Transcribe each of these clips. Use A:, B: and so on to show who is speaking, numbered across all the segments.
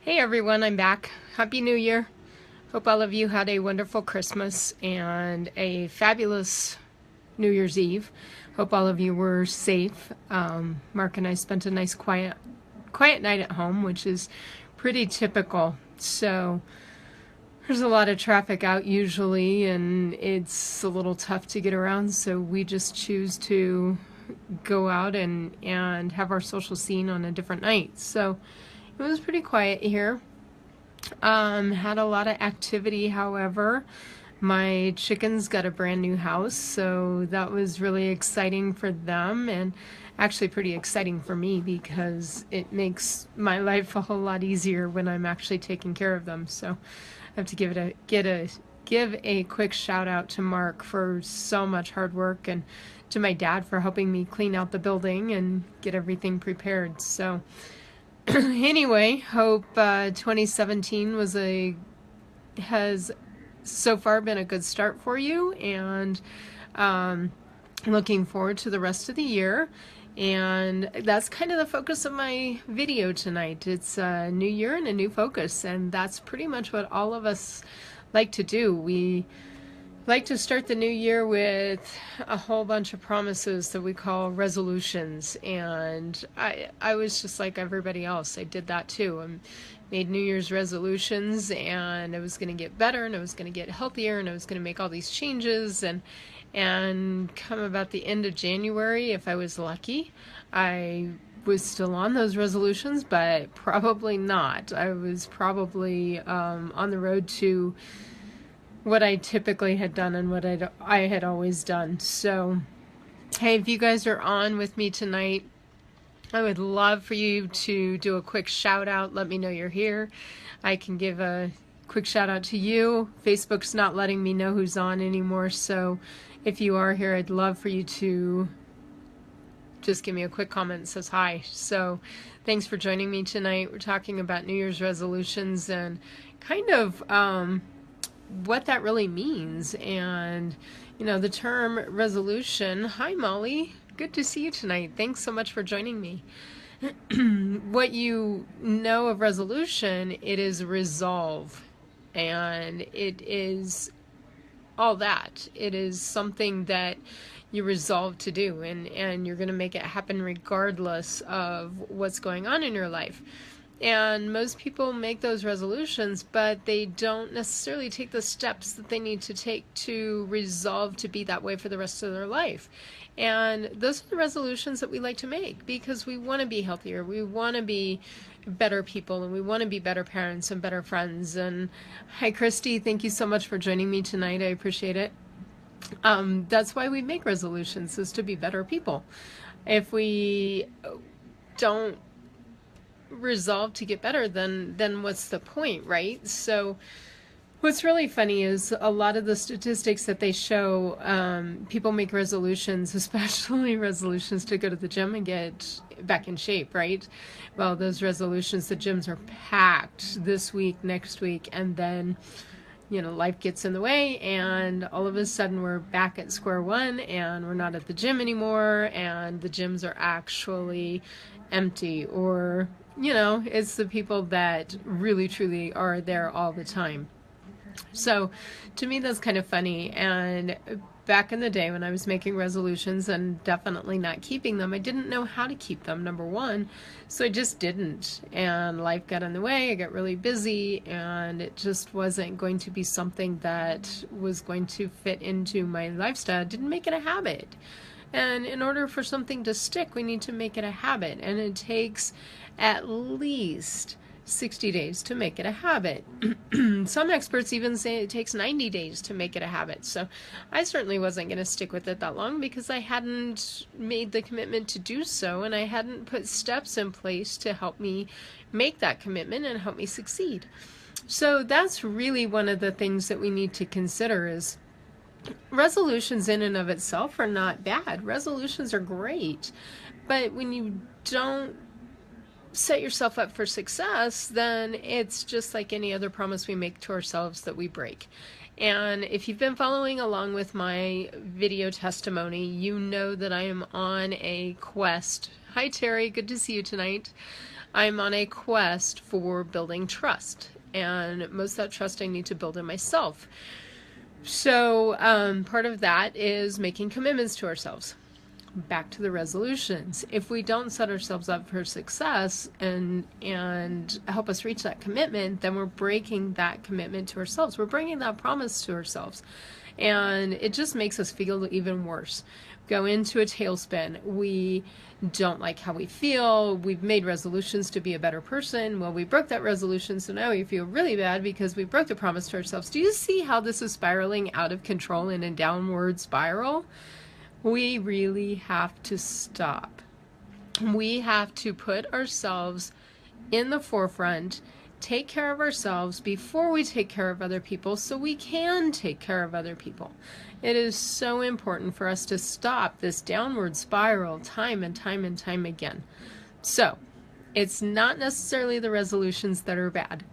A: Hey everyone, I'm back. Happy New Year. Hope all of you had a wonderful Christmas and a fabulous New Year's Eve. Hope all of you were safe. Mark and I spent a nice quiet night at home, which is pretty typical. So there's a lot of traffic out usually, and it's a little tough to get around. So we just choose to go out and have our social scene on a different night. So it was pretty quiet here. Had a lot of activity, however. My chickens got a brand new house, so that was really exciting for them and actually pretty exciting for me because it makes my life a whole lot easier when I'm actually taking care of them. So I have to give a quick shout out to Mark for so much hard work and to my dad for helping me clean out the building and get everything prepared. So anyway, hope 2017 has so far been a good start for you, and looking forward to the rest of the year. And that's kind of the focus of my video tonight. It's a new year and a new focus, and that's pretty much what all of us like to do. We like to start the new year with a whole bunch of promises that we call resolutions, and I was just like everybody else. I did that too. I made New Year's resolutions, and I was going to get better, and I was going to get healthier, and I was going to make all these changes, and come about the end of January, if I was lucky, I was still on those resolutions, but probably not. I was probably on the road to what I typically had done and what I had always done. So, hey, if you guys are on with me tonight, I would love for you to do a quick shout out. Let me know you're here. I can give a quick shout out to you. Facebook's not letting me know who's on anymore, so if you are here, I'd love for you to just give me a quick comment that says hi. So thanks for joining me tonight. We're talking about New Year's resolutions and kind of what that really means. And the term resolution. Hi Molly, good to see you tonight. Thanks so much for joining me. What you know of resolution, it is resolve, and it is all that. It is something that you resolve to do, and you're going to make it happen regardless of what's going on in your life. And most people make those resolutions, but they don't necessarily take the steps that they need to take to resolve to be that way for the rest of their life. And those are the resolutions that we like to make because we want to be healthier. We want to be better people, and we want to be better parents and better friends. And hi, Christy. Thank you so much for joining me tonight. I appreciate it. That's why we make resolutions, is to be better people. If we don't resolve to get better, then what's the point, right? So what's really funny is a lot of the statistics that they show, people make resolutions, especially resolutions to go to the gym and get back in shape, right? Well, those resolutions, the gyms are packed this week, next week, and then life gets in the way, and all of a sudden we're back at square one, and we're not at the gym anymore, and the gyms are actually empty, or it's the people that really truly are there all the time. So to me, that's kind of funny. And back in the day when I was making resolutions and definitely not keeping them, I didn't know how to keep them, number one. So I just didn't. And life got in the way. I got really busy, and it just wasn't going to be something that was going to fit into my lifestyle. I didn't make it a habit. And in order for something to stick, we need to make it a habit. And it takes at least 60 days to make it a habit. Some experts even say it takes 90 days to make it a habit. So I certainly wasn't going to stick with it that long because I hadn't made the commitment to do so, and I hadn't put steps in place to help me make that commitment and help me succeed. So that's really one of the things that we need to consider is resolutions in and of itself are not bad. Resolutions are great. But when you don't set yourself up for success, then it's just like any other promise we make to ourselves that we break. And if you've been following along with my video testimony, you know that I am on a quest. Hi Terry, good to see you tonight. I'm on a quest for building trust, and most of that trust I need to build in myself. So part of that is making commitments to ourselves. Back to the resolutions. If we don't set ourselves up for success and help us reach that commitment, then we're breaking that commitment to ourselves. We're bringing that promise to ourselves. And it just makes us feel even worse. Go into a tailspin. We don't like how we feel. We've made resolutions to be a better person. Well, we broke that resolution, so now we feel really bad because we broke the promise to ourselves. Do you see how this is spiraling out of control in a downward spiral? We really have to stop. We have to put ourselves in the forefront, take care of ourselves before we take care of other people so we can take care of other people. It is so important for us to stop this downward spiral time and time and time again. So, it's not necessarily the resolutions that are bad.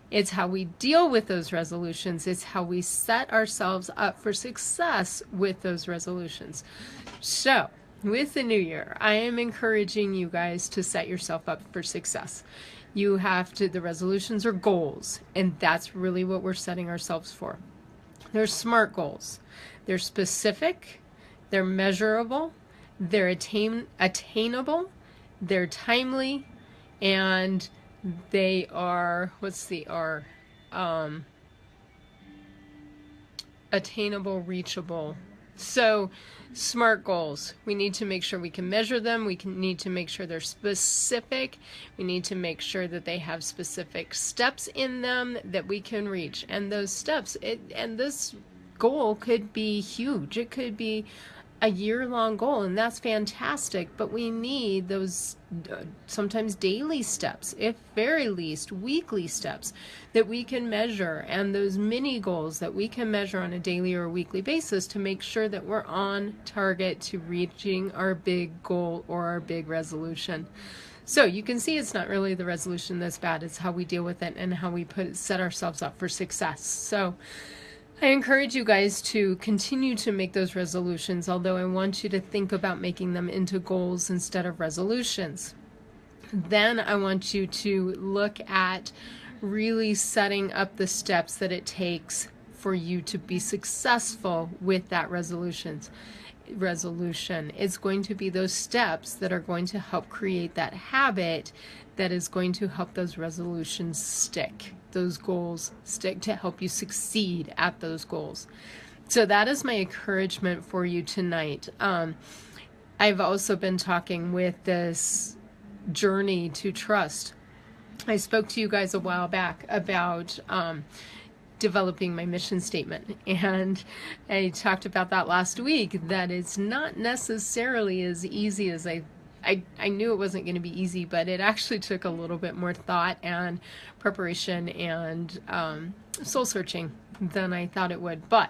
A: It's how we deal with those resolutions. It's how we set ourselves up for success with those resolutions. So, with the new year, I am encouraging you guys to set yourself up for success. You have to, the resolutions are goals, and that's really what we're setting ourselves for. They're SMART goals. They're specific, they're measurable, they're attainable, they're timely, and they are, what's the R? Attainable, reachable. So SMART goals, we need to make sure we can measure them. We need to make sure they're specific. We need to make sure that they have specific steps in them that we can reach. And those steps, and this goal could be huge. It could be a year-long goal, and that's fantastic, but we need those sometimes daily steps, if very least weekly steps that we can measure, and those mini goals that we can measure on a daily or weekly basis to make sure that we're on target to reaching our big goal or our big resolution. So you can see it's not really the resolution that's bad, it's how we deal with it and how we set ourselves up for success. So I encourage you guys to continue to make those resolutions, although I want you to think about making them into goals instead of resolutions. Then I want you to look at really setting up the steps that it takes for you to be successful with that resolution. It's going to be those steps that are going to help create that habit that is going to help those resolutions stick, those goals stick, to help you succeed at those goals. So that is my encouragement for you tonight. I've also been talking with this journey to trust. I spoke to you guys a while back about developing my mission statement, and I talked about that last week, that it's not necessarily as easy as I knew it wasn't going to be easy, but it actually took a little bit more thought and preparation and soul searching than I thought it would, but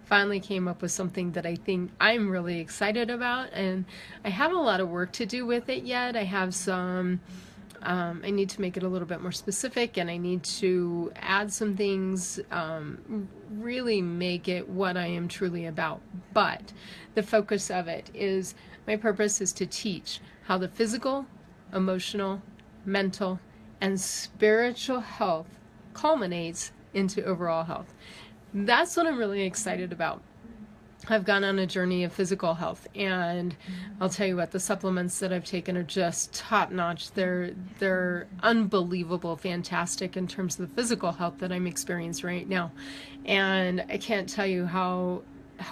A: finally came up with something that I think I'm really excited about, and I have a lot of work to do with it yet. I have some I need to make it a little bit more specific, and I need to add some things, really make it what I am truly about. But the focus of it is, my purpose is to teach how the physical, emotional, mental, and spiritual health culminates into overall health. That's what I'm really excited about. I've gone on a journey of physical health, and I'll tell you what, the supplements that I've taken are just top-notch. They're unbelievable, fantastic in terms of the physical health that I'm experiencing right now. And I can't tell you how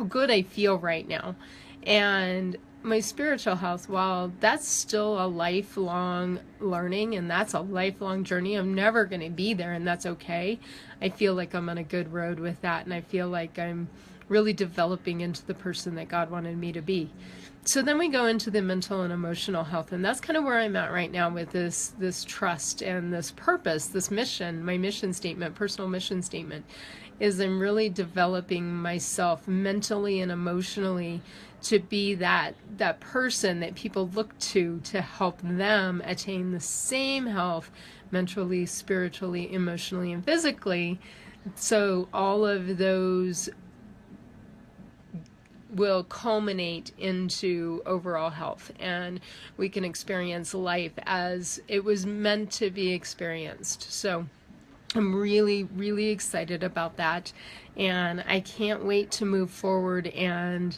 A: good I feel right now. And my spiritual health, while that's still a lifelong learning and that's a lifelong journey, I'm never going to be there, and that's okay. I feel like I'm on a good road with that, and I feel like I'm really developing into the person that God wanted me to be. So then we go into the mental and emotional health, and that's kind of where I'm at right now with this trust and this purpose, this mission. My mission statement, personal mission statement, is I'm really developing myself mentally and emotionally to be that person that people look to help them attain the same health mentally, spiritually, emotionally, and physically. So all of those will culminate into overall health, and we can experience life as it was meant to be experienced. So I'm really, really excited about that, and I can't wait to move forward and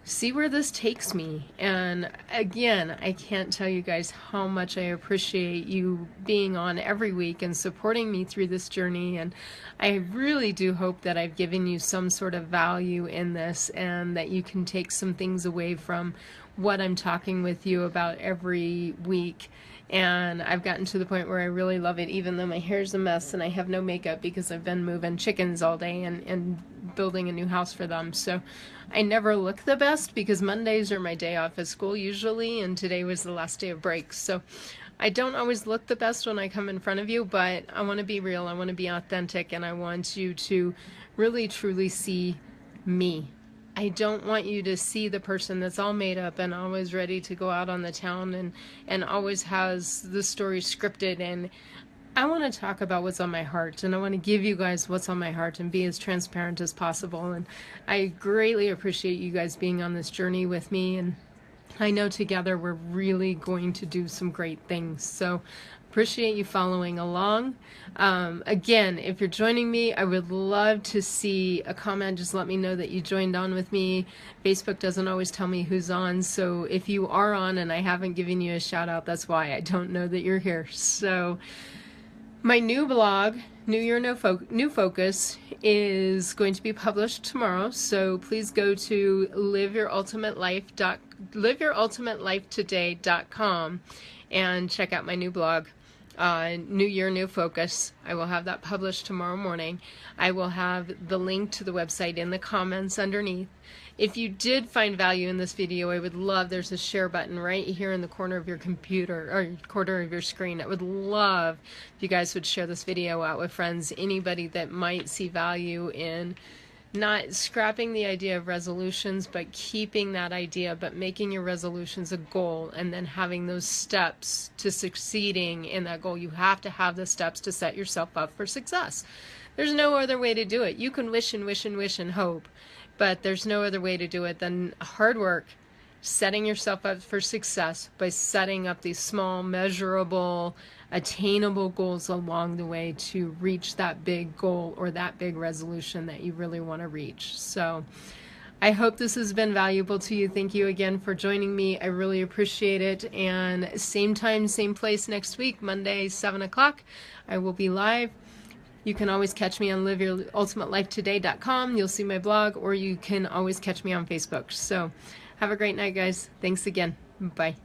A: see where this takes me. And again, I can't tell you guys how much I appreciate you being on every week and supporting me through this journey. And I really do hope that I've given you some sort of value in this, and that you can take some things away from what I'm talking with you about every week. And I've gotten to the point where I really love it, even though my hair's a mess and I have no makeup because I've been moving chickens all day and building a new house for them. So I never look the best because Mondays are my day off at school usually, and today was the last day of break. So I don't always look the best when I come in front of you, but I want to be real, I want to be authentic, and I want you to really truly see me. I don't want you to see the person that's all made up and always ready to go out on the town and always has the story scripted. And I want to talk about what's on my heart, and I want to give you guys what's on my heart and be as transparent as possible. And I greatly appreciate you guys being on this journey with me, and I know together we're really going to do some great things. So appreciate you following along. Again, if you're joining me, I would love to see a comment. Just let me know that you joined on with me. Facebook doesn't always tell me who's on, so if you are on and I haven't given you a shout out, that's why. I don't know that you're here. So my new blog, New Year, New Focus, is going to be published tomorrow. So please go to liveyourultimatelife.today.com and check out my new blog, New Year, New Focus. I will have that published tomorrow morning. I will have the link to the website in the comments underneath. If you did find value in this video, I would love, there's a share button right here in the corner of your computer or corner of your screen. I would love if you guys would share this video out with friends, anybody that might see value in not scrapping the idea of resolutions, but keeping that idea, but making your resolutions a goal, and then having those steps to succeeding in that goal. You have to have the steps to set yourself up for success. There's no other way to do it. You can wish and wish and wish and hope, but there's no other way to do it than hard work, setting yourself up for success by setting up these small, measurable, attainable goals along the way to reach that big goal or that big resolution that you really want to reach. So I hope this has been valuable to you. Thank you again for joining me. I really appreciate it. And same time, same place next week, Monday, 7 o'clock, I will be live. You can always catch me on liveyourultimatelife.today.com. You'll see my blog, or you can always catch me on Facebook. So have a great night, guys. Thanks again. Bye.